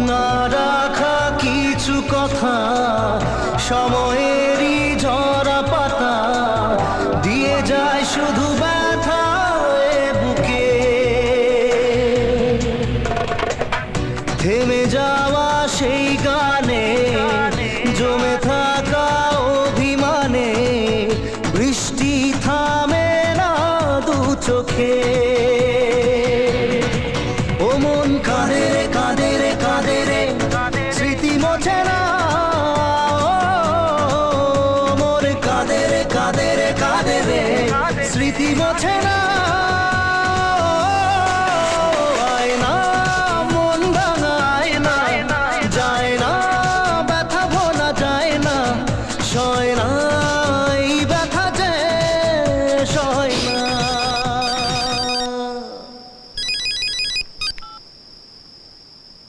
না রাখা কিছু কথা, সময়েরই ঝরা পাতা দিয়ে যায় শুধু ব্যথা এ বুকে। থেমে যাওয়া সেই গানে জমে